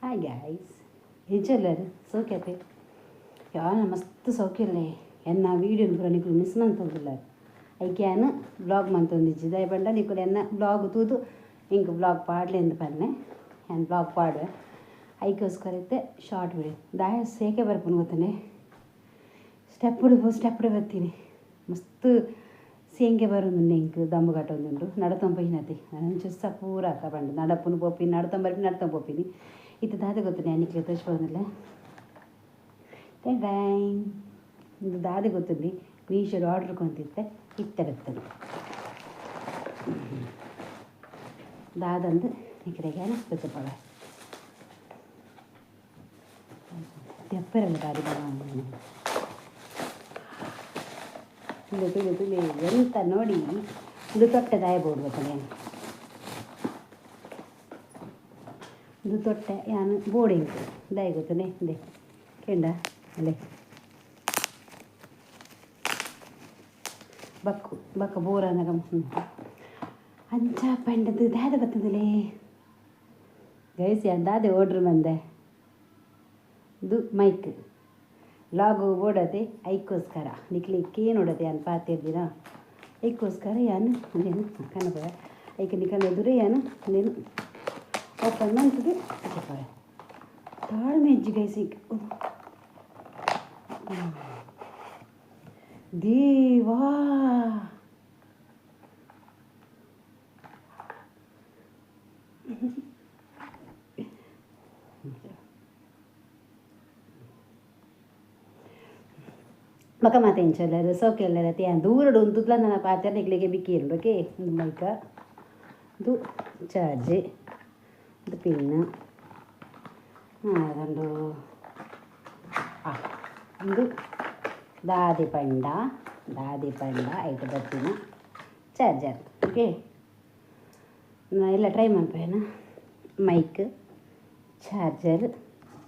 hi guys ಎಂಚಲ್ಲರು ಸೌಖ್ಯತೆ ಯಾನ ಮಸ್ತ್ ಸೌಖ್ಯಲ್ಲೇ ಎನ್ನ ವೀಡಿಯೋ ಪೂರ ನಿಕುಲು ಮಿಸ್ ಮಂತೊಂದುಲ್ಲ ಐಕ್ಯಾನ್ ಬ್ಲಾಗ್ ಮಂತೊಂದಿಜ್ಜಿ ದಯ ಪಂಡ ನಿಕುಲು ಎನ್ನ ಬ್ಲಾಗ್ ತೂದು ಇಂಕ್ ಬ್ಲಾಗ್ ಪಾಡ್ಲೆ ಎಂದು ಪನ್ನೆ ಏನು ಬ್ಲಾಗ್ ಪಾಡುವೆ ಐಕೋಸ್ಕರ ಇತ್ತೆ ಶಾರ್ಟ್ ವಿಡಿಯೋ ದಾಯ ಸೇಕೆ ಬರ್ಪುನು ಗೊತ್ತನೆ ಸ್ಟೆಪ್ಪುಡು ಬರ್ತೀನಿ ಮಸ್ತ್ ಸೇಂಗೆ ಬರೋದು ಇಂಕ್ ದಮ್ಮು ಕಟ್ಟೊಂದುಂಡು ನಡತೊಂಪೈನತಿ ನಾನು ಚುಸ್ಸ ಪೂರ ಅಕ್ಕ ಬಂಡು ನಡಪುನು ಪೋಪಿನಿ ನಡ್ತೊಂದು ಪೋಪಿನಿ ಇತ್ತು ದಾದೆ ಗೊತ್ತನೆ ಅನಿಕ್ಲೆ ತೋರಿಸ್ಬೋದಿಲ್ಲ ಟೈಮ್ ಇದು ದಾದೆ ಗೊತ್ತುಂಡು ಮೀಶೋಡು ಆರ್ಡ್ರ್ ಕೊಂತಿತ್ತೆ ಇತ್ತೆ ಬರ್ತದೆ ದಾದಂದು ಈ ಕಡೆಗೆ ಗೊತ್ತಪ್ಪ ತೆಪ್ಪರಲ್ಲ ದಾದಿ ತುಳಿ ಎಂತ ನೋಡಿ ಇದು ತೊಟ್ಟೆ ದಾಯಬಹುದು ಗೊತ್ತನೆ ಇದು ತೊಟ್ಟೆ ಯಾನು ಬೋಡಿ ಉಂಟು ದಾಯ ಗೊತ್ತನೆ ಇದೆ ಕೆಂಡ ಅಲ್ಲೇ ಬಕ್ಕ ಬೋರನ ಅಂಚ ಪಂಡದು ದಾದ ಬರ್ತದಲೇ ಗೈಸಿ ದಾದೆ ಓಡ್ರು ಬಂದೆ ಇದು ಮೈಕ್ ಲಾಗು ಓಡದೆ ಐಕೋಸ್ಕರ ನಿಕ್ಲಿಕ್ಕೆ ಏನು ಓಡದೆ ಅನ್ ಪಾತಿರ್ದಿನ ಐಕೋಸ್ಕರ ಯಾನು ಅದೇನು ಕನಪ ಐಕ ನಿಕಲ್ ಎದುರೇ ಯಾನು ಅದೇನು ಓಪನ್ ಮಾಡ್ತದೆ ತಾಳ್ಮೆ ಅಜ್ಜಿ ಗೈಸಿ ದೇವಾ ಮಕ ಮಾತೆಂಚಲ್ಲರು ಸೌಖ್ಯ ಎಲ್ಲರ ತ್ಯಾನ್ ದೂರಡು ಉಂತುತ್ಲ ನನ್ನ ಪಾತ್ರ ನಿಕ್ಲಿಗೆ ಬಿಕ್ಕಿ ಇರಬೇಕೆ ಒಂದು ಮೈಕ ಇದು ಚಾರ್ಜ್ ಇದು ಪಿನ್ ಅದೊಂದು ಒಂದು ದಾದಿ ಪಂಡ ಐಟು ಬರ್ತೀನಿ ಚಾರ್ಜರ್ ಓಕೆ ನಾ ಎಲ್ಲ ಟ್ರೈ ಮಾಡ್ಬೇನ ಮೈಕ್ ಚಾರ್ಜರ್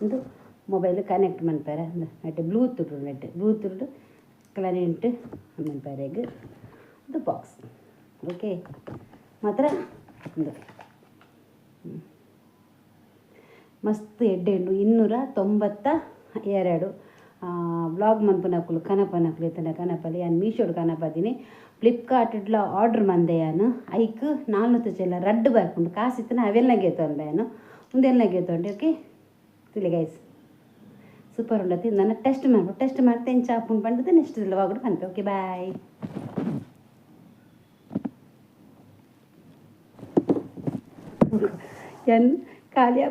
ಒಂದು ಮೊಬೈಲ್ ಕನೆಕ್ಟ್ ಮನ್ಪಾರ ನೆಟ್ ಬ್ಲೂಟೂತ್ ಕ್ಲನೆಂಟ್ ಮನ್ಪಾರೆಗ್ ಇದು ಬಾಕ್ಸ್ ಓಕೆ ಮಾತ್ರ ಒಂದು ಮಸ್ತ್ ಎಡ್ಡೆ ಉಂಡು 292 ಬ್ಲಾಗ್ ಮನ್ಪುನಕುಲು ಕನಪನಕುಲು ಇತ್ತನೆ ಕನಪಲಿ ನಾನು ಮೀಶೋಡು ಕನಪದಿನಿ ಫ್ಲಿಪ್ಕಾರ್ಟ್ಲ ಆರ್ಡ್ರ್ ಮಂದೆ ನಾನು ಐಕ್ 400 ಚೆಲ್ಲ ರಡ್ಡು ಬರ್ಪುಂಡು ಕಾಸಿತ್ತನ ಅವೆಲ್ಲ ಗೆತ್ತೊಂಡೆ ನಾನು ಮುಂದೆಲ್ಲ ತೊಂಡೆ ಓಕೆ ತಿಳಿ ಗೈಸ್ ಸೂಪರ್ ಉಂಡತಿ ನನ್ನ ಟೆಸ್ಟ್ ಮಾಡ್ತೆ ಹೆಂಗೆ ಚಾಪುನ್ ಬಂಡದು ನೆಕ್ಸ್ಟ್ ವಾಗಡು ಕನ್ಪೆ ಓಕೆ ಬಾಯ್ ಖಾಲಿ